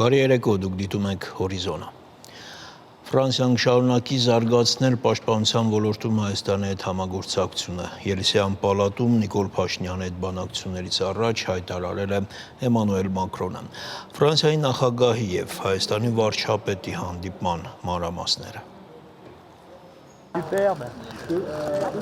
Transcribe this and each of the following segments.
Բարի երեկո, դուք դիտում եք Հորիզոնը։ Ֆրանսիան շարունակի զարգացնել պաշտպանության ոլորտում Հայաստանի հետ համագործակցությունը։ Ելիսեյան պալատում Նիկոլ Փաշինյանի հետ բանակցություններից առաջ հայտարարել է Էմանուել Մակրոնը։ Ֆրանսիայի նախագահի եւ Հայաստանի վարչապետի հանդիպման մանրամասները։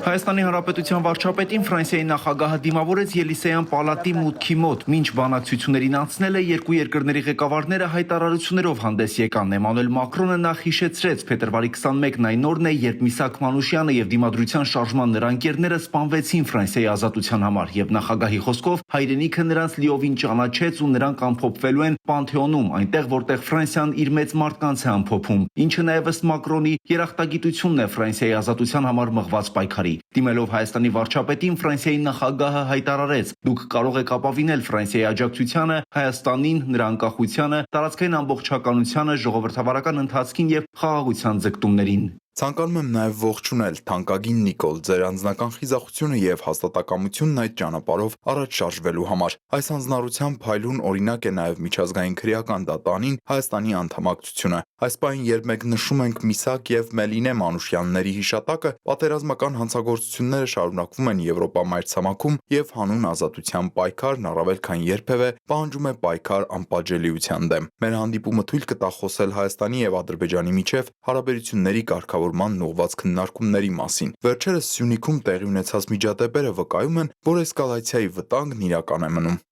Հայաստանի Հանրապետության վարչապետին Ֆրանսիայի նախագահը դիմավորեց Ելիսեյան պալատի մուտքի մոտ, մինչ բանակցություններին անցնելը երկու երկրների ղեկավարները հայտարարություններով հանդես եկան։ Էմանուել Մակրոնը նախ հիշեցրեց փետրվարի 21-ն այն օրն է, երբ Միսակ Մանուշյանը եւ Դիմադրության շարժման նրա ընկերները սպանվեցին Ֆրանսիայի ազատության համար, եւ նախագահի խոսքով հայրենիքը նրանց լիովին ճանաչեց ու նրանք ամփոփվելու են Պանթեոնում, այնտեղ որտեղ Ֆրանսիան իր մեծ մարդկանց է ամփոփում, ինչը նաեւ ըստ Մակրոնի երախտագիտությունն է Ֆրանսիայի ազատության համար մղված պայքարի։ Դիմելով Հայաստանի վարչապետին, Ֆրանսիայի նախագահը հայտարարեց. «Դուք կարող եք ապավինել Ֆրանսիայի աջակցությանը, Հայաստանին, նրա անկախությանը, տարածքային ամբողջականությանը, ժողովրդավարական ընթացքին եւ խաղաղության ձգտումներին»։ Ցանկանում եմ նաև ողջունել թանկագին Նիկոլ, ձեր անձնական խիզախությունը եւ հաստատակամությունն այդ ճանապարհով առաջ շարժվելու համար։ Այս հանձնառության փայլուն օրինակ է նաև միջազգային քրեական դատարանին Հայաստանի անդամակցությունը։ Այս պահին, երբ մենք նշում ենք Միսակ եւ Մելինե Մանուշյանների հիշատակը, պատերազմական հանցագործությունները շարունակվում են Եվրոպա մայրցամաքում եւ հանուն ազատության պայքարն առավել քան երբևէ պահանջում է պայքար անպատժելիության դեմ։ Մեր հանդիպումը թույլ կտա խոսել Հայաստանի եւ Ադրբեջանի միջև հարաբերությունների կարգավորման ուղղված քննարկումների մասին։ Վերջերս Սյունիքում տեղի ունեցած միջադեպերը վկայում են, որ էսկալացիայի վտանգն իրական է մնում։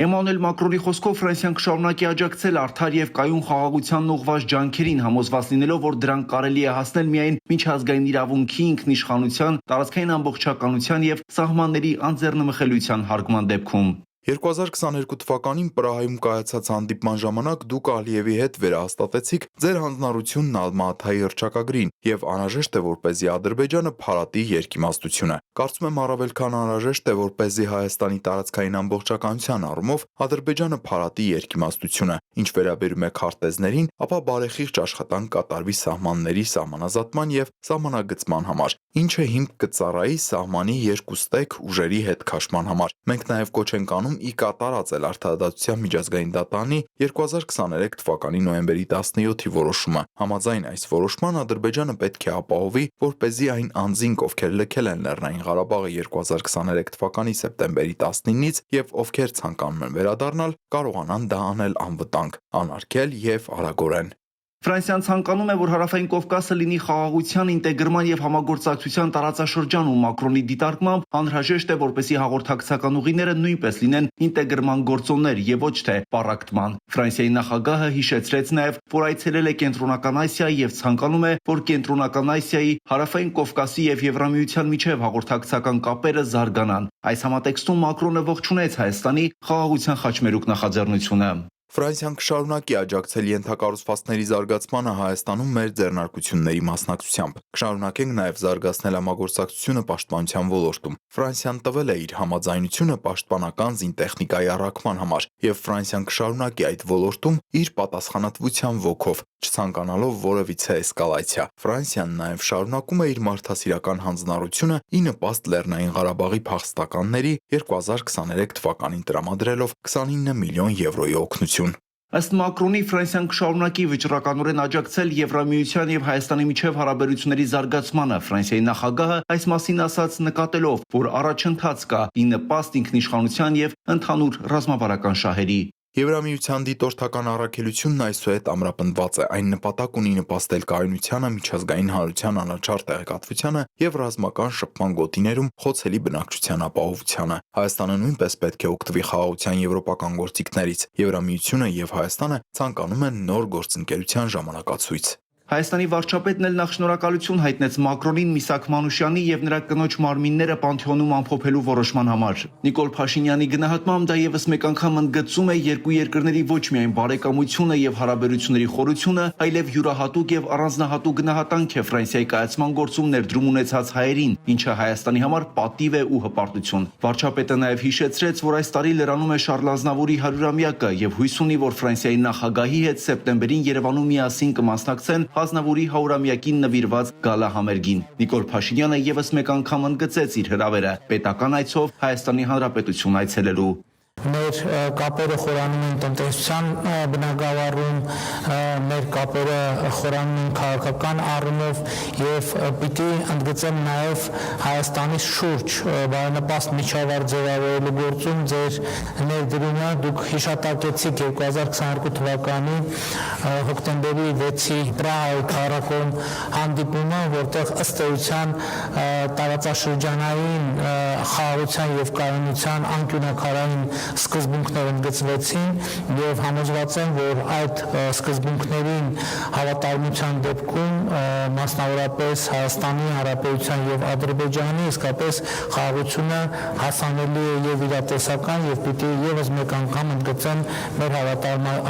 Էմանուել Մակրոնի խոսքով Ֆրանսիան կշարունակի աջակցել արդար եւ կայուն խաղաղությանն ուղղված ջանքերին, համոզված լինելով, որ դրանք կարելի է հասնել միայն միջազգային իրավունքի, ինքնիշխանության, տարածքային ամբողջականության եւ սահմանների անձեռնմխելիության հարգման դեպքում։ 2022 թվականին Պրահայում կայացած հանդիպման ժամանակ դուք Ալիևի հետ վերահաստատեցիք ձեր հանձնառությունն Ալմա-Աթայի հռչակագրին եւ անհրաժեշտ է, որպեսզի Ադրբեջանը փարատի երկիմաստությունը։ Կարծում եմ առավել քան անհրաժեշտ է, որպեսզի Հայաստանի տարածքային ամբողջականության առումով Ադրբեջանը փարատի երկիմաստությունը։ Ինչ վերաբերում է քարտեզներին, ապա բարեխիղճ աշխատանք կատարվի սահմանների սահմանազատման եւ սահմանագծման համար, ինչը հիմք կծառայի սահմանի երկուստեք ուժերի հետ քաշման համար։ Մենք նաեւ կոչ ենք անում ի կատարածել Արդարադատության միջազգային դատարանի 2023 թվականի նոյեմբերի 17-ի որոշումը։ Համաձայն այս որոշման Ադրբեջանը պետք է ապահովի, որպեսզի այն անձինք, ովքեր լքել են Լեռնային Ղարաբաղը 2023 թվականի սեպտեմբերի 19-ից եւ ովքեր ցանկանում են վերադառնալ, կարողանան դա անել անվտանգ, անարգել եւ արագորեն։ Ֆրանսիան ցանկանում է, որ Հարավային Կովկասը լինի խաղաղության, ինտեգրման եւ համագործակցության տարածաշրջան ու Մակրոնի դիտարկմամբ անհրաժեշտ է, որպեսզի հաղորդակցական ուղիները նույնպես լինեն ինտեգրման գործոններ եւ ոչ թե պառակտման։ Ֆրանսիայի նախագահը հիշեցրեց նաեւ, որ այցելել է Կենտրոնական Ասիա եւ ցանկանում է, որ Կենտրոնական Ասիայի, Հարավային Կովկասի եւ Եվրամիության միջև հաղորդակցական կապերը զարգանան։ Այս համատեքստում Մակրոնը ողջունեց Հայաստանի խաղաղության խաչմերուկ նախաձեռնությունը։ Ֆրանսիան կշարունակի աջակցել ենթակառուցվածքների զարգացմանը Հայաստանում մեր ձեռնարկությունների մասնակցությամբ։ Կշարունակենք նաև զարգացնել համագործակցությունը պաշտպանության ոլորտում։ Ֆրանսիան տվել է իր համաձայնությունը պաշտպանական զինտեխնիկայի առաքման համար, եւ Ֆրանսիան կշարունակի այդ ոլորտում իր պատասխանատվության ոգով, չցանկանալով որևիցե էսկալացիա։ Ֆրանսիան նաև շարունակում է իր մարդասիրական հանձնառությունը ի նպաստ Լեռնային Ղարաբաղի փախստականների 2023 թվականին տրամադրելով 29 միլիոն եվրոյի օգնություն։ Ըստ Մակրոնի, Ֆրանսիան կշարունակի վճռականորեն աջակցել Եվրամիության եւ Հայաստանի միջև հարաբերությունների զարգացմանը։ Ֆրանսիայի նախագահը այս մասին ասաց նկատելով, որ առաջընթաց կա ի նպաստ ինքնիշխանության եւ ընդհանուր ռազմավարական շահերի։ Եվրամիության դիտորդական առաքելությունն այսուհետ ամրապնդված է, այն նպատակ ունի նպաստել կայունությանը, միջազգային հանրության անաչառ տեղեկատվությանը եւ ռազմական շփման գոտիներում խոցելի բնակչության ապահովությանը։ Հայաստանը նույնպես պետք է օգտվի խաղաղության եվրոպական գործիքներից։ Եվրամիությունը եւ Հայաստանը ցանկանում են նոր գործընկերության ժամանակացույց։ Հայաստանի վարչապետն էլ նախ շնորհակալություն հայտնեց Մակրոնին Միսակ Մանուշյանի եւ նրա կնոջ մարմինները Պանթեոնում ամփոփելու որոշման համար։ Նիկոլ Փաշինյանի գնահատմամբ դա եւս մեկ անգամ ընդգծում է երկու երկրների ոչ միայն բարեկամությունը եւ հարաբերությունների խորությունը, այլև յուրահատուկ եւ առանձնահատուկ գնահատանք է Ֆրանսիայի կայացման գործում ներդրում ունեցած հայերին, ինչը Հայաստանի համար պատիվ է ու հպարտություն։ Վարչապետը նաեւ հիշեցրեց, որ այս տարի լրանում է Շարլ Ազնավուրի 100-ամյակը եւ հույս ունի, որ Ֆրանսիայի նախագահի հետ սեպտեմբերին Երևանում միասին կմասնակցեն Ազնավուրի 100-ամյակին նվիրված գալա համերգին։ Նիկոլ Փաշինյանը եւս մեկ անգամ ընդգծեց իր հրավերը պետական այցով Հայաստանի Հանրապետություն այցելելու։ մեր կապերը խորանում են տնտեսության բնագավառում, մեր կապերը խորանում են քաղաքական առումով եւ պիտի ընդգծեմ նաեւ Հայաստանի շուրջ բարենպաստ միջավայր ձևավորելու գործում ձեր ներդրումը դուք հիշատակեցիք 2022 թվականի հոկտեմբերի 6-ի Պրահայի քառակոմ հանդիպումը, որտեղ ըստ էության տարածաշրջանային խաղաղության եւ կայունության անկյունակարային սկզբունքներ ընդգծվեցին եւ համոզված եմ, որ այդ սկզբունքներին հավատարմության դեպքում մասնավորապես Հայաստանի Հանրապետության եւ Ադրբեջանի իսկապես խաղաղությունը հասանելի է եւ իրատեսական եւ պիտի եւս մեկ անգամ ընդգծեմ մեր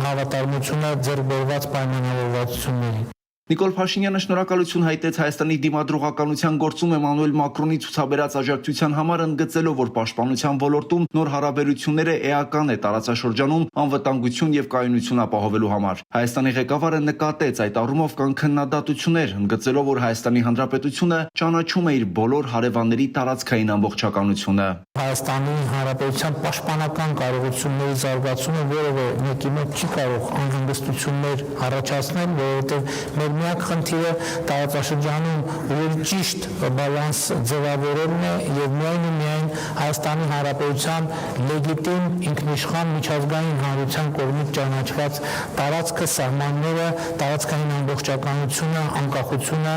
հավատարմությունը ձեռք բերված պայմանավորվածություններին։ Նիկոլ Փաշինյանը շնորհակալություն հայտեց Հայաստանի դիմադրողականության գործում Էմանուել Մակրոնի ցուցաբերած աջակցության համար, ընդգծելով, որ պաշտպանության ոլորտում նոր հարաբերությունները էական է տարածաշրջանում անվտանգություն եւ կայունություն ապահովելու համար։ Հայաստանի ղեկավարը նկատեց այդ առումով կան քննադատություններ, ընդգծելով, որ Հայաստանի Հանրապետությունը ճանաչում է իր բոլոր հարևանների տարածքային ամբողջականությունը։ Հայաստանի Հանրապետության պաշտպանական կարողությունների զարգացումը որևէ մեկի մոտ չի կարող անհանգստություններ առաջացնել, որովհետև մեր միակ խնդիրը տարածաշրջանում ഒരു ճիշտ բալանս ձևավորելն է եւ միայն Հայաստանի Հանրապետության լեգիտիմ ինքնիշխան միջազգային հանրության կողմից ճանաչված տարածքը, սահմանները, տարածքային ամբողջականությունը, անկախությունը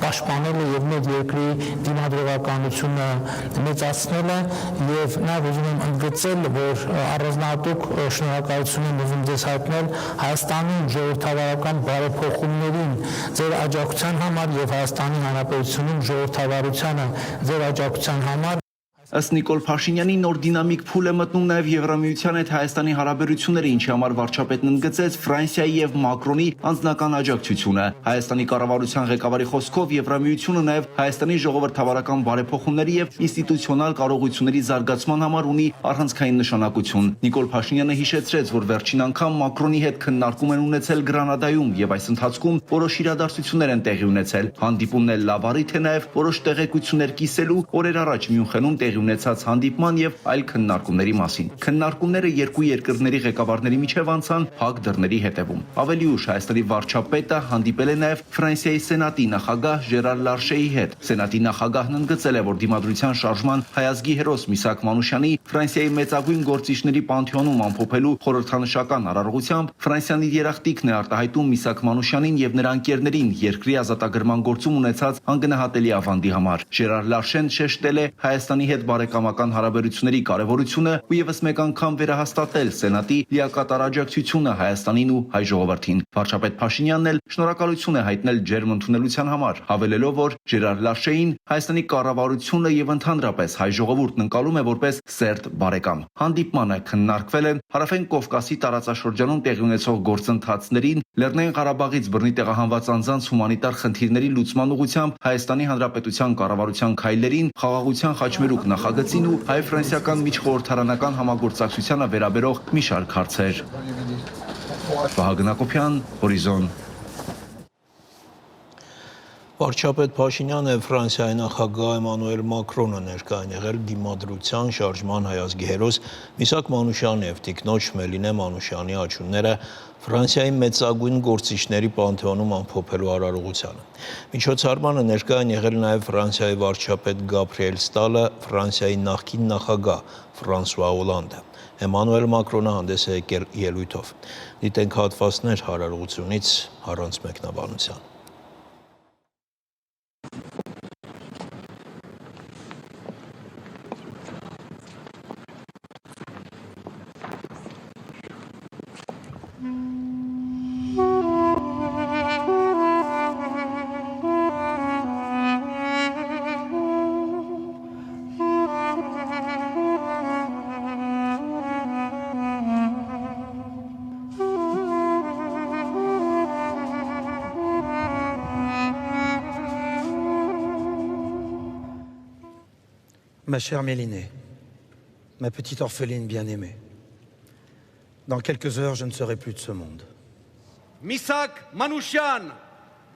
պաշտպանելը եւ մեր երկրի դիմադրողականությունը մեծացնելը եւ նաեւ ուզում եմ ընդգծել, որ առանձնահատուկ շնորհակալություն եմ ուզում ձեզ հայտնել Հայաստանի ժողովրդավարական բարեփոխումներին ձեր աջակցության համար եւ Հայաստանի Հանրապետությունում ժողովրդավարությանը ձեր աջակցության համար։ Ըստ Նիկոլ Փաշինյանի նոր դինամիկ փուլ է մտնում նաև Եվրամիության հետ Հայաստանի հարաբերությունները, ինչի համար վարչապետն ընդգծեց Ֆրանսիայի եւ Մակրոնի անձնական աջակցությունը։ Հայաստանի կառավարության ղեկավարի խոսքով Եվրամիությունը նաև Հայաստանի ժողովրդավարական բարեփոխումների եւ ինստիտուցիոնալ կարողությունների զարգացման համար ունի առանցքային նշանակություն։ Նիկոլ Փաշինյանը հիշեցրեց, որ վերջին անգամ Մակրոնի հետ քննարկում են ունեցել Գրանադայում եւ այս ընթացքում որոշ իրադարձություններ են տեղի ունեցել։ Հանդիպումն էլ լավ առիթ է նաև որոշ տեղեկություններ կիսելու օրեր առաջ Մյունխենում տեղի ունեցած հանդիպման եւ այլ քննարկումների մասին։ Քննարկումները երկու երկրների ղեկավարների միջև անցան փակ դռների հետևում։ Ավելի ուշ Հայաստանի վարչապետը հանդիպել է նաեւ Ֆրանսիայի Սենատի նախագահ Ժերար Լարշեի հետ։ Սենատի նախագահն ընդգծել է, որ դիմադրության շարժման հայազգի հերոս Միսակ Մանուշյանի Ֆրանսիայի մեծագույն գործիչների պանթեոնում ամփոփելու խորհրդանշական արարողությամբ Ֆրանսիանի երախտիկն է արտահայտում Միսակ Մանուշյանին եւ նրա ընկերներին երկրի ազատագրման գործում ունեցած անգնահատելի ավանդի համար։ Ժերար Լարշեն շեշտել է Հայաստանի հետ բարեկամական հարաբերությունների կարևորությունը ու եւս մեկ անգամ վերահաստատել Սենատի լիակատար աջակցությունը Հայաստանին ու հայ ժողովրդին։ Վարչապետ Փաշինյանն էլ շնորհակալություն է հայտնել ջերմ ընդունելության համար, հավելելով, որ Ժերար Լարշեին Հայաստանի կառավարությունը եւ ընդհանրապես հայ ժողովուրդն ընկալում է որպես սերտ բարեկամ։ Հանդիպմանը քննարկվել են Հարավային Կովկասի տարածաշրջանում տեղի ունեցող գործընթացներին, Լեռնային Ղարաբաղից բռնի տեղահանված անձանց հումանիտար խնդիրների լուծման ուղղությամբ Հայաստանի Հանրապետության կառավարության քայլերին, խաղաղության խաչմերուկ նախագծին ու հայ-ֆրանսիական միջխորհրդարանական համագործակցությանը վերաբերող մի շարք հարցեր։ Վահագն Ակոբյան, Հորիզոն։ Վարչապետ Փաշինյանը Ֆրանսիայի նախագահ Էմանուել Մակրոնը ներկա են եղել դիմադրության շարժման հայազգի հերոս Միսակ Մանուշյանի եւ տիկնոջ Մելինե Մանուշյանի աչունները Ֆրանսիայի մեծագույն գործիչների պանթեոնում ամփոփելու արարողությանը։ Միջոցառմանը ներկա են եղել նաեւ Ֆրանսիայի վարչապետ Գաբրիել Ստալը, Ֆրանսիայի նախկին նախագահ Ֆրանսուଆ Օլանդը։ Էմանուել Մակրոնը հանդես է եկել ելույթով։ Դիտենք հատվածներ արարողությունից առանց մեկնաբանության։ Ma chère Mélinée, ma petite orpheline bien-aimée, dans quelques heures, je ne serai plus de ce monde. Misak Manouchian,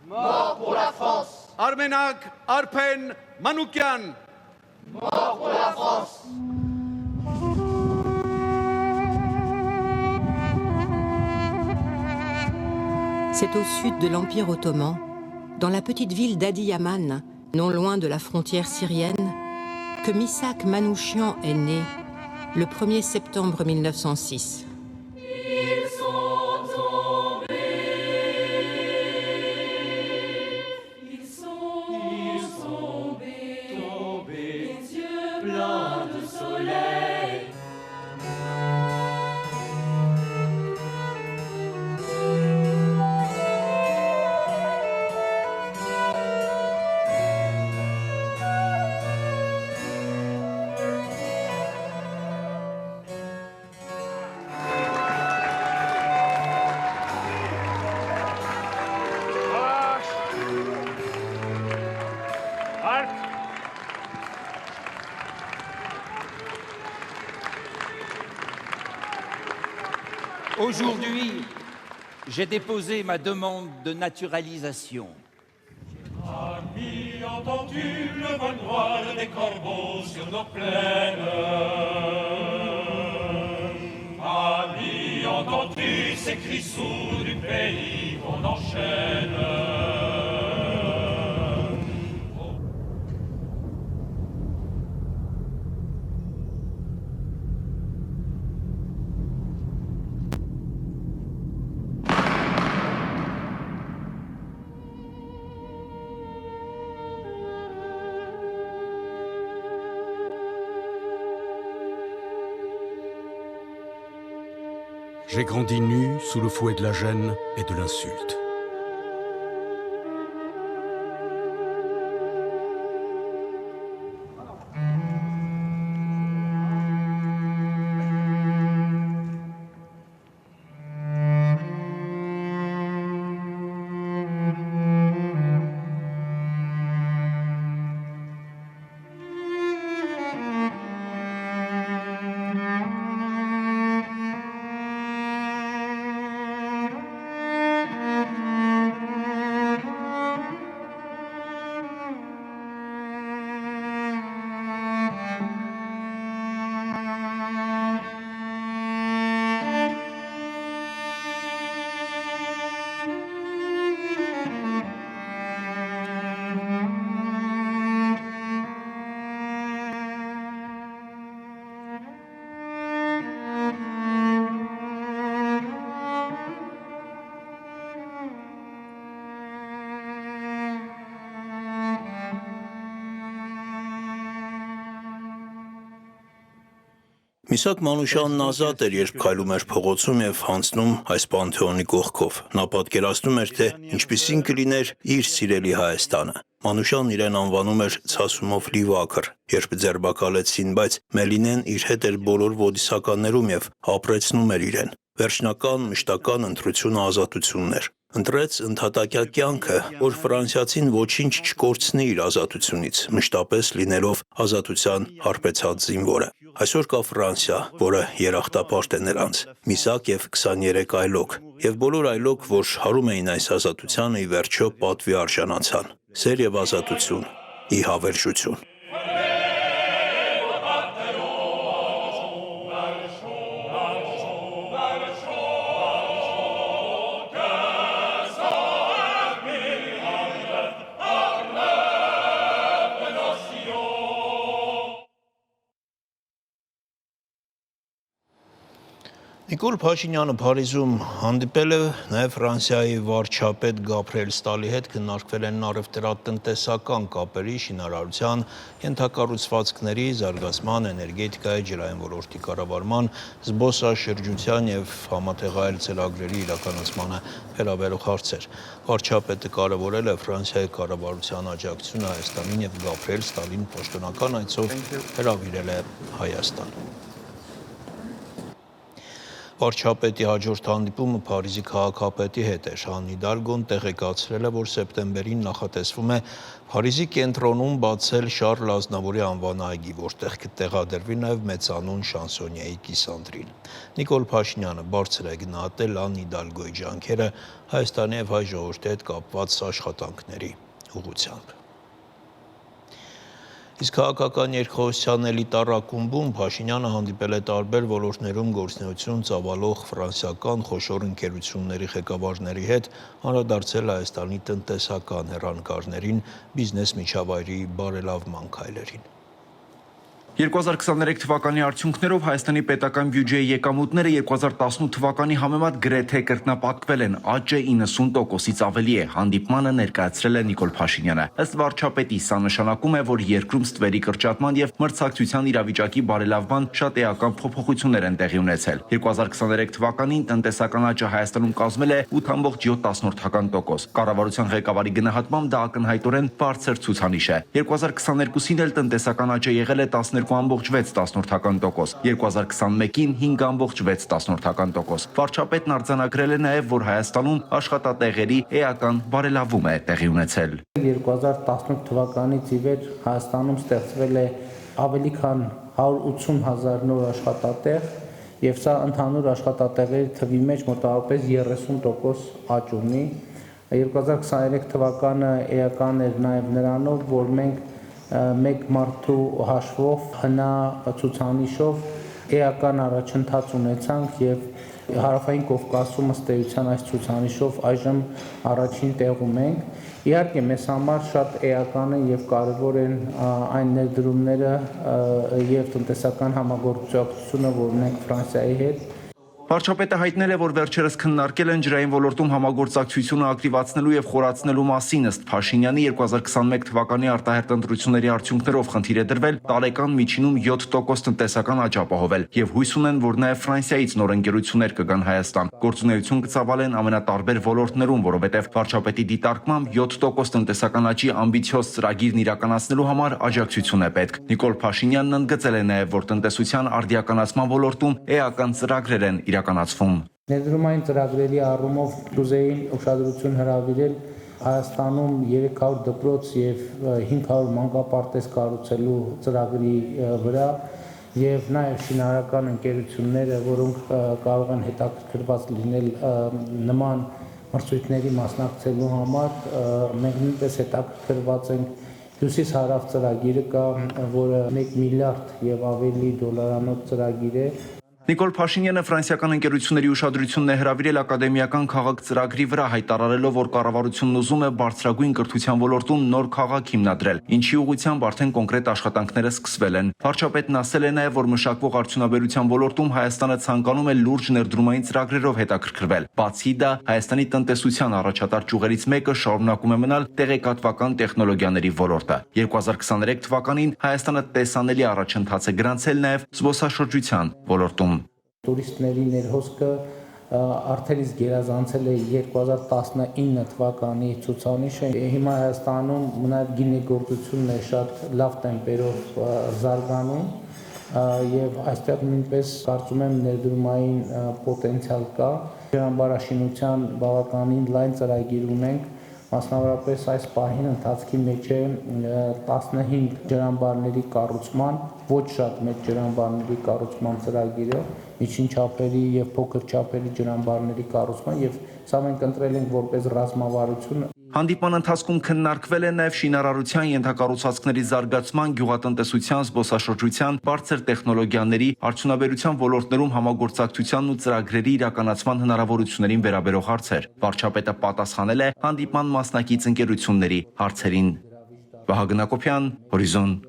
mort pour la France. Armenak Arpen Manoukian, mort pour la France. C'est au sud de l'Empire ottoman, dans la petite ville d'Adiyaman, non loin de la frontière syrienne, que Misak Manouchian est né le 1er septembre 1906. Aujourd'hui, j'ai déposé ma demande de naturalisation. Amis, entends-tu le vol noir des corbeaux sur nos plaines? Amis, entends-tu ces cris sourds du pays qu'on enchaîne? J'ai grandi nu sous le fouet de la gêne et de l'insulte. Միսակ Մանուշյանն ազատ էր, երբ քայլում էր փողոցում եւ հանձնում այս պանթեոնի կողքով։ Նա պատկերացնում էր, թե ինչպիսին կլիներ իր սիրելի Հայաստանը։ Մանուշյանն իրեն անվանում էր ցասումով լի վաքր, երբ ձերբակալեցին, բայց Մելինեն իր հետ էր բոլոր ոդիսականներում եւ ապրեցնում էր իրեն։ Վերջնական մշտական ընտրությունը ազատությունն էր։ Ընտրեց ընդհատակյա կյանքը, որ ֆրանսիացին ոչինչ չկորցնի իր ազատությունից, մշտապես լինելով ազատության հարբեցած զինվորը։ Այսօր կա Ֆրանսիա, որը երախտապարտ է նրանց, Միսակ եւ 23 այլոք, եւ բոլոր այլոք, որ հարում էին այս ազատությանը, ի վերջո պատվի արժանացան։ Սեր եւ ազատություն, ի հավերժություն։ Նիկոլ Փաշինյանը Փարիզում հանդիպել է նաև Ֆրանսիայի վարչապետ Գաբրիել Ստալի հետ, քննարկվել են առևտրատնտեսական կապերի, շինարարության, ենթակառուցվածքների, զարգացման, էներգետիկայի, ջրային ոլորտի կառավարման, զբոսաշրջության եւ համատեղայել ծրագրերի իրականացմանը վերաբերող հարցեր։ Վարչապետը կարևորել է Ֆրանսիայի կառավարության աջակցությունը Հայաստանին եւ Գաբրիել Ստալին պաշտոնական այցով հրավիրել է Հայաստան։ Վարչապետի հաջորդ հանդիպումը Փարիզի քաղաքապետի հետ է։ Ժան Հիդալգոն տեղեկացրել է, որ սեպտեմբերին նախատեսվում է Փարիզի կենտրոնում բացել Շարլ Ազնավուրի անվան այգի, որտեղ կտեղադրվի նաև մեծանուն շանսոնիեի կիսանդրին։ Նիկոլ Փաշինյանը բարձր է գնահատել Ան Հիդալգոյի ջանքերը Հայաստանի եւ հայ ժողովրդի հետ կապված աշխատանքների ուղղությամբ։ Իսկ քաղաքական երկխոսության էլիտար ակումբում Փաշինյանը հանդիպել է տարբեր ոլորտներում գործունեություն ծավալող ֆրանսիական խոշոր ընկերությունների ղեկավարների հետ, անդրադարձել Հայաստանի տնտեսական հեռանկարներին, բիզնես միջավայրի բարելավման քայլերին։ 2023 թվականի արդյունքներով Հայաստանի պետական բյուջեի եկամուտները 2018 թվականի համեմատ գրեթե կրկնապատկվել են, աճը 90%-ից ավելի է, հանդիպմանը ներկայացրել է Նիկոլ Փաշինյանը։ Ըստ վարչապետի, սա նշանակում է, որ երկրում ստվերի կրճատման եւ մրցակցության իրավիճակի բարելավման շատ էական փոփոխություններ են տեղի ունեցել։ 2023 թվականին տնտեսական աճը Հայաստանում կազմել է 8.7%։ Կառավարության ղեկավարի գնահատմամբ դա ակնհայտորեն բարձր ցուցանիշ է։ 2022-ին էլ տնտեսական աճը եղել է 12.6%, 2021-ին 5.6%։ Վարչապետն արձանագրել է նաև, որ Հայաստանում աշխատատեղերի էական բարելավում է տեղի ունեցել։ 2018 թվականից ի վեր Հայաստանում ստեղծվել է ավելի քան 180,000 նոր աշխատատեղ, եւ սա ընդհանուր աշխատատեղերի թվի մեջ մոտավորապես 30% աճ ունի։ 2023 թվականը էական էր նաև նրանով, որ մենք մեկ մարդու հաշվով հնա ցուցանիշով էական առաջընթաց ունեցանք եւ Հարավային Կովկասում ըստ էության այս ցուցանիշով այժմ առաջին տեղում ենք։ Իհարկե մեզ համար շատ էական են եւ կարեւոր են այն ներդրումները եւ տնտեսական համագործակցությունը, որ ունենք Ֆրանսիայի հետ։ Վարչապետը հայտնել է, որ վերջերս քննարկել են ջրային ոլորտում համագործակցությունը ակտիվացնելու եւ խորացնելու մասին, ըստ Փաշինյանի 2021 թվականի արտահերտ ընտրությունների արդյունքներով խնդիր է դրվել տարեկան միջինում 7% տնտեսական աճ ապահովել եւ հույս ունեն, որ նաեւ Ֆրանսիայից նոր ընկերություններ կգան Հայաստան։ Գործունեություն կծավալեն ամենատարբեր ոլորտներում, որովհետեւ վարչապետի դիտարկմամբ 7% տնտեսական աճի ամբիցիոզ ծրագիրն իրականացնելու համար աջակցություն է պետք։ Նիկոլ Փաշինյանն ընդգծել է նաեւ, որ տնտեսության արդիականացման ոլորտում էական ծրագրեր են իրականացվում։ Ներդրումային ծրագրերի առումով կուզեին ուշադրություն հրավիրել Հայաստանում 300 դպրոց եւ 500 մանկապարտեզ կառուցելու ծրագրի վրա եւ նաեւ շինարարական ընկերությունները, որոնք կարող են հետաքրքրված լինել նման մրցույթների մասնակցելու համար, մենք նույնպես հետաքրքրված ենք Հյուսիս-Հարավ ծրագիրը կա, որը 1 միլիարդ եւ ավելի դոլարանոց ծրագիր է։ Նիկոլ Փաշինյանը ֆրանսիական ընկերությունների ուշադրությունն է հրավիրել ակադեմիական քաղաք ծրագրի վրա, հայտարարելով, որ կառավարությունն ուզում է բարձրագույն կրթության ոլորտում նոր քաղաք հիմնադրել, ինչի ուղղությամբ արդեն կոնկրետ աշխատանքները սկսվել են։ Վարչապետն ասել է նաև, որ մշակվող արդյունաբերության ոլորտում Հայաստանը ցանկանում է լուրջ ներդրումային ծրագրերով հետաքրքրվել։ Բացի դա, Հայաստանի տնտեսության առաջատար ճյուղերից մեկը շարունակում է մնալ տեղեկատվական տեխնոլոգիաների ոլորտը։ 2023 թվականին Հայաստանը տեսանելի առաջընթաց է գրանցել նաև զբոսաշրջության ոլորտում։ Տուրիստների ներհոսքը արդեն իսկ գերազանցել է 2019 թվականի ցուցանիշը։ Հիմա Հայաստանում նաև գինեգործությունն է շատ լավ տեմպերով զարգանում եւ այստեղ նույնպես կարծում եմ ներդրումային պոտենցիալ կա։ Ջրամբարաշինության բավականին լայն ծրագիր ունենք, մասնավորապես այս պահին ընթացքի մեջ է 15 ջրամբարների կառուցման, ոչ շատ մեծ ջրամբարների կառուցման ծրագիրը, միջին չափերի եւ փոքր չափերի ջրամբարների կառուցման եւ սա մենք ընտրել ենք որպես ռազմավարություն։ Հանդիպման ընթացքում քննարկվել է նաև շինարարության ենթակառուցվածքների զարգացման, գյուղատնտեսության, զբոսաշրջության, բարձր տեխնոլոգիաների, արդյունաբերության ոլորտներում համագործակցությանն ու ծրագրերի իրականացման հնարավորություններին վերաբերող հարցեր։ Վարչապետը պատասխանել է հանդիպման մասնակից ընկերությունների հարցերին։ Վահագն Հակոբյան, Հորիզոն։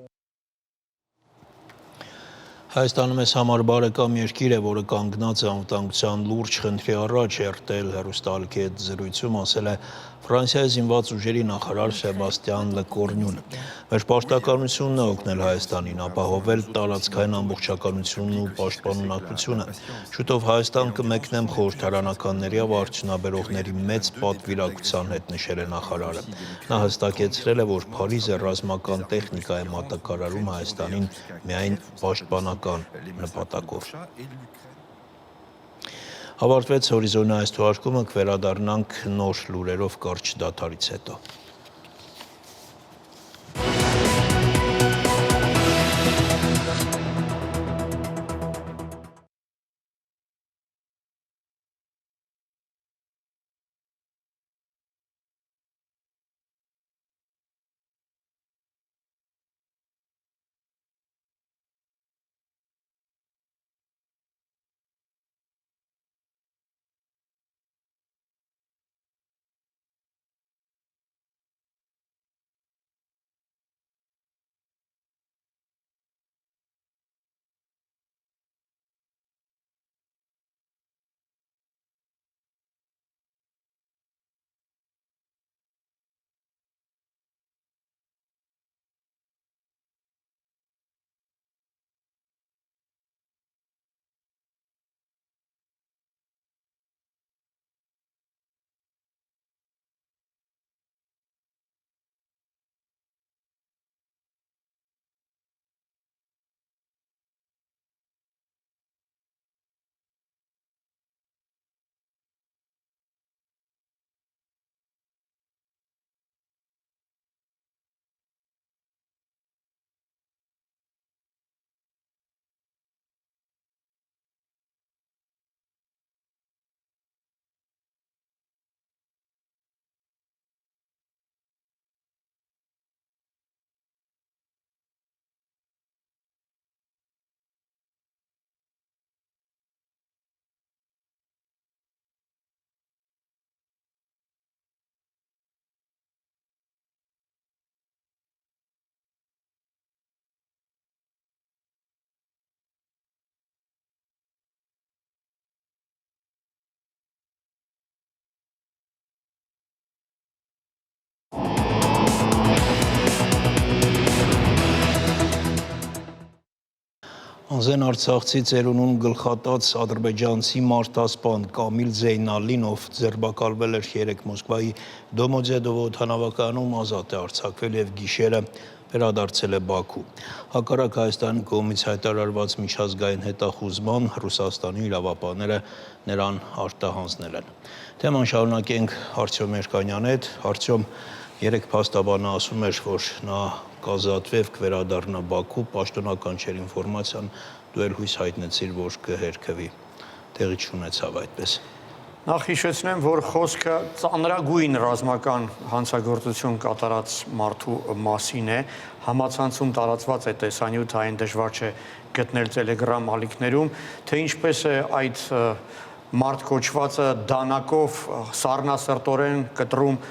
Հայաստանը մեզ համար բարեկամ երկիր է, որը կանգնած է անվտանգության լուրջ խնդրի առաջ, RTL հեռուստաալքի հետ զրույցում ասել է Ֆրանսիայի զինված ուժերի նախարար Սեբաստիան Լեկորնյունը։ Մեր պաշտպանությունն է օգնել Հայաստանին ապահովել տարածքային ամբողջականությունն ու պաշտպանունակությունը։ Շուտով Հայաստան կմեկնեմ խորհրդարանականների եւ արդյունաբերողների մեծ պատվիրակության հետ, նշել է նախարարը։ Նա հստակեցրել է, որ Փարիզը ռազմական տեխնիկա է մատակարարում Հայաստանին միայն պաշտպանական նպատակով։ Ավարտվեց Հորիզոնի այս թողարկումը, կվերադառնանք նոր լուրերով կարճ դադարից հետո։ Անզեն Արցախցի ծերունուն գլխատած ադրբեջանցի մարտասպան Կամիլ Զեյնալին, ով ձերբակալվել էր 3 Մոսկվայի Դոմոդեդովո օդանավակայանում, ազատ է արձակվել եւ գիշերը վերադարձել է Բաքու։ Հակառակ Հայաստանի կողմից հայտարարված միջազգային հետախուզման Ռուսաստանի իրավապահները նրան արտահանձնել են։ Թեման շարունակենք Արտյոմ Երկանյանի հետ։ Արտյոմ, երեք փաստաբանը ասում էր, որ նա կազատվև կվերադառնա Բաքու, պաշտոնական չէր ինֆորմացիան, դու էլ հույս հայտնեցիր, որ կհերքվի, տեղի չունեցավ այդպես։ Նախ հիշեցնեմ, որ խոսքը ծանրագույն ռազմական հանցագործություն կատարած մարդու մասին է, համացանցում տարածված է տեսանյութ, այն դժվար չէ գտնել Telegram ալիքներում, թե ինչպես է այդ մարդ կոչվածը դանակով սառնասրտորեն կտրում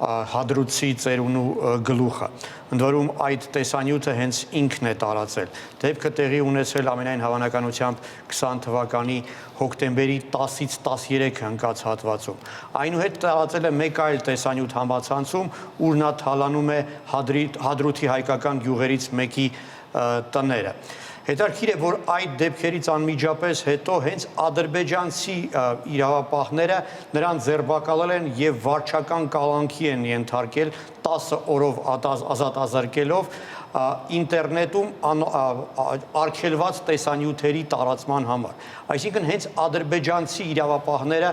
Հադրութի ծերունու գլուխը։ Ընդ որում այդ տեսանյութը հենց ինքն է տարածել։ Դեպքը տեղի ունեցել ամենայն հավանականությամբ 20 թվականի հոկտեմբերի 10-ից 13 ընկած հատվածում։ Այնուհետ տարածել է մեկ այլ տեսանյութ համացանցում, ուր նա թալանում է Հադրութի հայկական գյուղերից մեկի տները։ Հետարքիր է, որ այդ դեպքերից անմիջապես հետո հենց ադրբեջանցի իրավապահները նրան ձերբակալել են եւ վարչական կալանքի են ենթարկել 10 օրով ազատ ազարկելով ինտերնետում արգելված տեսանյութերի տարածման համար։ Այսինքն հենց ադրբեջանցի իրավապահները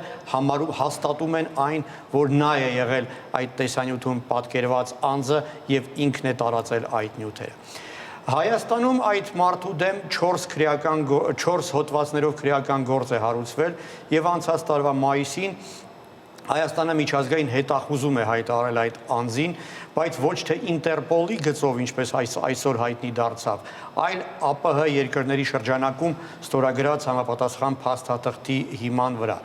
հաստատում են այն, որ նա է եղել այդ տեսանյութում պատկերված անձը եւ ինքն է տարածել այդ նյութերը։ Հայաստանում այդ մարդու դեմ 4 հոդվածներով քրեական գործ է հարուցվել եւ անցած տարվա մայիսին Հայաստանը միջազգային հետախուզում է հայտարարել այդ անձին, բայց ոչ թե Ինտերպոլի գծով, ինչպես այսօր հայտնի դարձավ, այլ ԱՊՀ երկրների շրջանակում ստորագրած համապատասխան փաստաթղթի հիման վրա։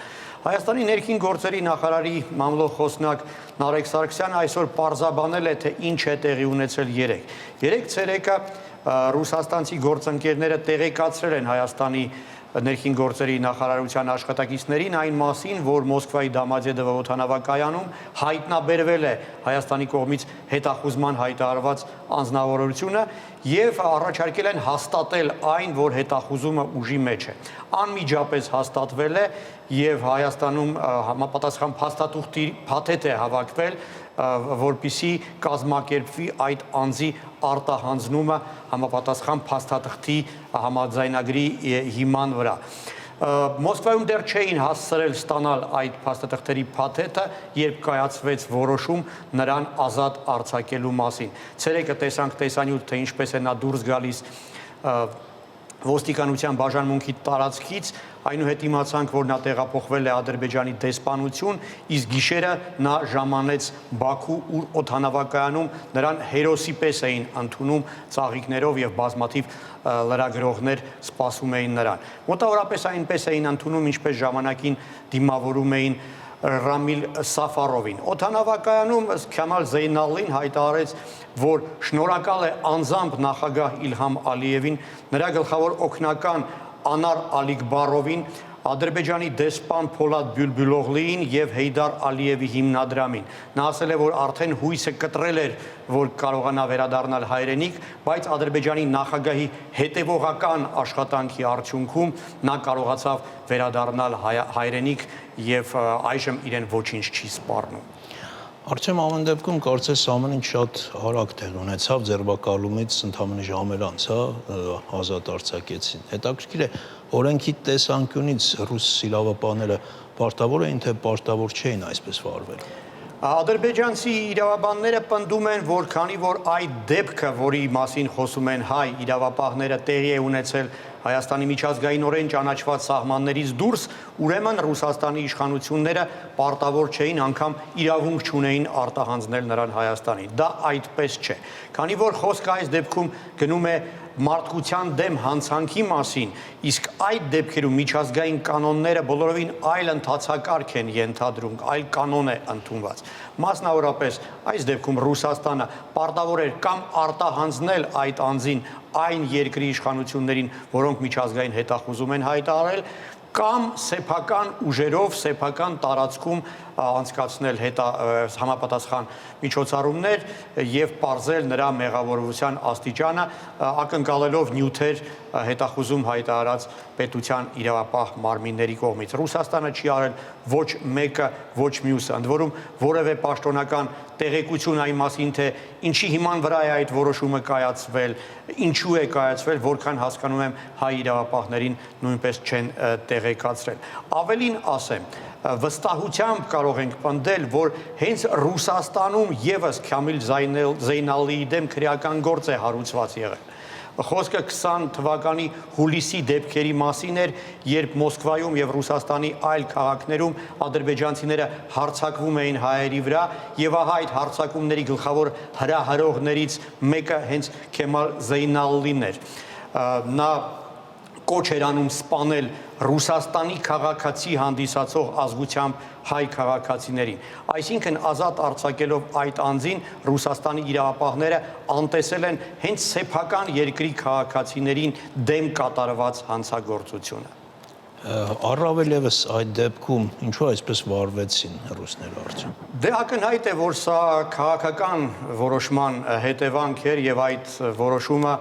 Հայաստանի ներքին գործերի նախարարի մամլոխոսնակ Նարեկ Սարգսյանը այսօր պարզաբանել է, թե ինչ է տեղի ունեցել երեկ։ Երեկ ցերեկը ռուսաստանցի գործընկերները տեղեկացրել են Հայաստանի ներքին գործերի նախարարության աշխատակիցներին այն մասին, որ Մոսկվայի Դոմոդեդովո օդանավակայանում հայտնաբերվել է Հայաստանի կողմից հետախուզման հայտարարված անձնավորությունը եւ առաջարկել են հաստատել այն, որ հետախուզումը ուժի մեջ է։ Անմիջապես հաստատվել է եւ Հայաստանում համապատասխան փաստաթուղթի փաթեթ է հավաքվել, որպիսի կազմակերպվի այդ անձի արտահանձնումը համապատասխան փաստաթղթի համաձայնագրի հիման վրա։ Մոսկվայում դեռ չէին հասցրել ստանալ այդ փաստաթղթերի փաթեթը, երբ կայացվեց որոշում նրան ազատ արձակելու մասին։ Ցերեկը տեսանք տեսանյութ, թե ինչպես է նա դուրս գալիս ոստիկանության բաժանմունքի տարածքից, այնուհետ իմացանք, որ նա տեղափոխվել է Ադրբեջանի դեսպանություն, իսկ գիշերը նա ժամանեց Բաքու, ուր օդանավակայանում նրան հերոսի պես էին ընդունում ծաղիկներով եւ բազմաթիվ լրագրողներ սպասում էին նրան։ Մոտավորապես այնպես էին ընդունում, ինչպես ժամանակին դիմավորում էին Ռամիլ Սաֆարովին։ Օդանավակայանում Քամալ Զեյնալին հայտարարեց, որ շնորհակալ է անձամբ նախագահ Իլհամ Ալիևին, նրա գլխավոր օգնական Անար Ալիքբարովին, Ադրբեջանի դեսպան Փոլադ Բյուլբյուլօղլիին եւ Հեյդար Ալիևի հիմնադրամին։ Նա ասել է, որ արդեն հույսը կտրել էր, որ կարողանա վերադառնալ հայրենիք, բայց Ադրբեջանի նախագահի հետևողական աշխատանքի արդյունքում նա կարողացավ վերադառնալ հայրենիք եւ այժմ իրեն ոչինչ չի սպառնում։ Արտյոմ, ամեն դեպքում կարծես ամեն ինչ շատ արագ տեղ ունեցավ, ձերբակալումից ընդամենը ժամեր անց, ազատ արձակեցին։ Հետաքրքիր է, օրենքի տեսանկյունից ռուս իրավապահները պարտավոր էին, թե պարտավոր չէին այսպես վարվել։ Ադրբեջանցի իրավաբանները պնդում են, որ քանի որ այդ դեպքը, որի մասին խոսում են հայ իրավապահները, տեղի է ունեցել Հայաստանի միջազգայինորեն ճանաչված սահմաններից դուրս, ուրեմն Ռուսաստանի իշխանությունները պարտավոր չէին, անգամ իրավունք չունեին արտահանձնել նրան Հայաստանի։ Դա այդպես չէ։ Քանի որ խոսքը այս դեպքում գնում է մարդկության դեմ հանցանքի մասին, իսկ այդ դեպքերում միջազգային կանոնները բոլորովին այլ ընթացակարգ են ենթադրում, այլ կանոն է ընդունված։ Մասնավորապես այս դեպքում Ռուսաստանը պարտավոր էր կամ արտահանձնել այդ անձին այն երկրի իշխանություններին, որոնք միջազգային հետախուզում են հայտարարել, կամ սեփական ուժերով, սեփական տարածքում անցկացնել համապատասխան միջոցառումներ եւ պարզել նրա մեղավորության աստիճանը, ակնկալելով նյութեր հետախուզում հայտարարած պետության իրավապահ մարմինների կողմից։ Ռուսաստանը չի արել ոչ մեկը, ոչ մյուսը, ընդ որում որևէ պաշտոնական տեղեկություն այն մասին, թե ինչի հիման վրա է այդ որոշումը կայացվել, ինչու է կայացվել, որքան հասկանում եմ հայ իրավապահներին նույնպես չեն տեղեկացրել։ Ավելին ասեմ, վստահությամբ կարող ենք պնդել, որ հենց Ռուսաստանում եւս Քամիլ Զեյնալիի դեմ քրեական գործ է հարուցված եղել։ Խոսքը 20 թվականի հուլիսի դեպքերի մասին էր, երբ Մոսկվայում եւ Ռուսաստանի այլ քաղաքներում ադրբեջանցիները հարձակվում էին հայերի վրա եւ ահա այդ հարձակումների գլխավոր հրահրողներից մեկը հենց Քեմալ Զեյնալին էր։ Նա կոչ էր անում սպանել Ռուսաստանի քաղաքացի հանդիսացող ազգությամբ հայ քաղաքացիներին։ Այսինքն ազատ արձակելով այդ անձին Ռուսաստանի իրավապահները անտեսել են հենց սեփական երկրի քաղաքացիներին դեմ կատարված հանցագործությունը։ Առավել եւս այդ դեպքում ինչու այսպես վարվեցին ռուսները արդյոք։ Դե ակնհայտ է, որ սա քաղաքական որոշման հետևանք էր եւ այդ որոշումը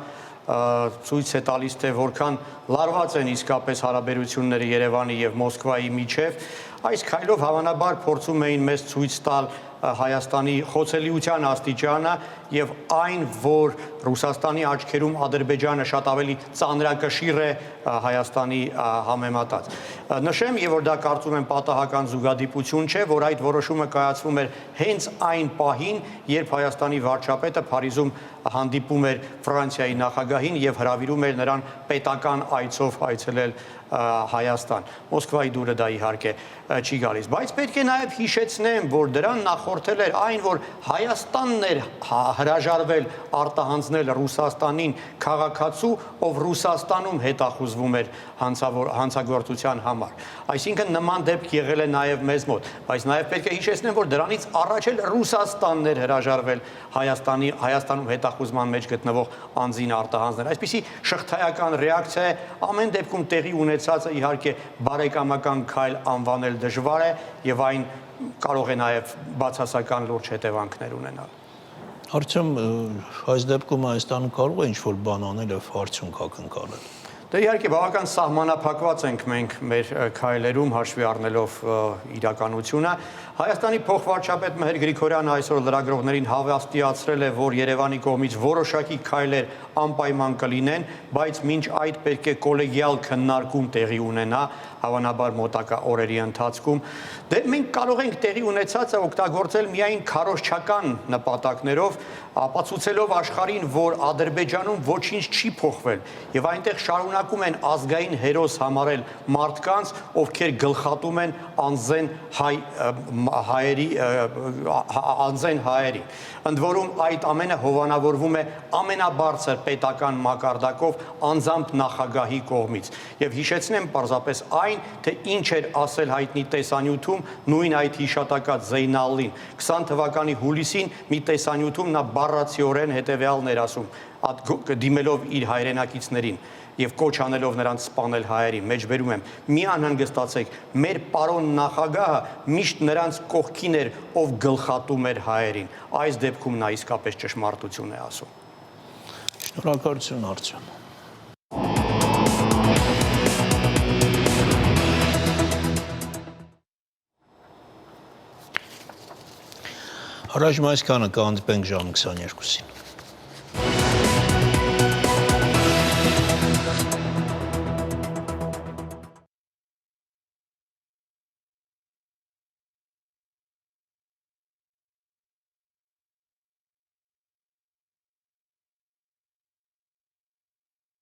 ցույց է տալիս, թե որքան լարված են իսկապես հարաբերությունները Երևանի եւ Մոսկվայի միջև։ Այս քայլով հավանաբար փորձում էին մեզ ցույց տալ Հայաստանի խոցելիության աստիճանը եւ այն, որ Ռուսաստանի աչքերում Ադրբեջանը շատ ավելի ծանրակշիռ է Հայաստանի համեմատած։ Նշեմ, եւ որ դա կարծում եմ պատահական զուգադիպություն չէ, որ այդ որոշումը կայացվում էր հենց այն պահին, երբ Հայաստանի վարչապետը Փարիզում հանդիպում էր Ֆրանսիայի նախագահին եւ հրավիրում էր նրան պետական այցով այցելել Հայաստան։ Մոսկվայի դուրը դա իհարկե չի գալիս, բայց պետք է նաև հիշեցնեմ, որ դրան նախորդել էր այն, որ Հայաստանն էր հրաժարվել արտահանձնել Ռուսաստանին քաղաքացու, ով Ռուսաստանում հետախուզվում էր հանցագործության համար։ Այսինքն նման դեպք եղել է նաև մեզ մոտ, բայց նաև պետք է հիշեցնեմ, որ դրանից առաջ էլ Ռուսաստանն էր հրաժարվել Հայաստանում հետախուզման մեջ գտնվող անձին արտահանձնել։ Այսպիսի շղթայական ռեակցիա է, ամեն դեպքում տեղի ունեցածը իհարկե բարեկամական քայլ անվանել դժվար է եւ այն կարող է նաեւ բացասական լուրջ հետևանքներ ունենալ։ Արդյոք այս դեպքում Հայաստանը կարող է ինչ-որ բան անել եւ արդյունք ակնկալել։ Դե իհարկե բավական սահմանափակված ենք մենք մեր քայլերում հաշվի առնելով իրականությունը։ Հայաստանի փոխվարչապետ Մհեր Գրիգորյանը այսօր լրագրողներին հավաստիացրել է, որ Երևանի կողմից որոշակի քայլեր անպայման կլինեն, բայց մինչ այդ պետք է կոլեգիալ քննարկում տեղի ունենա, հավանաբար մոտակա օրերի ընթացքում։ Դե մենք կարող ենք տեղի ունեցածը օգտագործել միայն քարոզչական նպատակներով, ապացուցելով աշխարհին, որ Ադրբեջանում ոչինչ չի փոխվել եւ այնտեղ շարունակում են ազգային հերոս համարել մարդկանց, ովքեր գլխատում են անզեն հայերի։ Ընդ որում այդ ամենը հովանավորվում է ամենաբարձր պետական մակարդակով անձամբ նախագահի կողմից։ Եվ հիշեցնեմ պարզապես այն, թե ինչ էր ասել հայտնի տեսանյութում նույն այդ հիշատակած Զեյնալին 20 թվականի հուլիսին մի տեսանյութում նա բառացիորեն հետևյալն էր ասում, դիմելով իր հայրենակիցներին եւ կոչ անելով նրանց սպանել հայերին, մեջբերում եմ, մի անհանգստացեք, մեր պարոն նախագահը միշտ նրանց կողքին էր, ով գլխատում էր հայերին։ Այս դեպքում նա իսկապես ճշմարտություն է ասում։ Շնորհակալություն Արտյոմ։ Առաջ այսքանը կհանդիպենք ժամը 22-ին։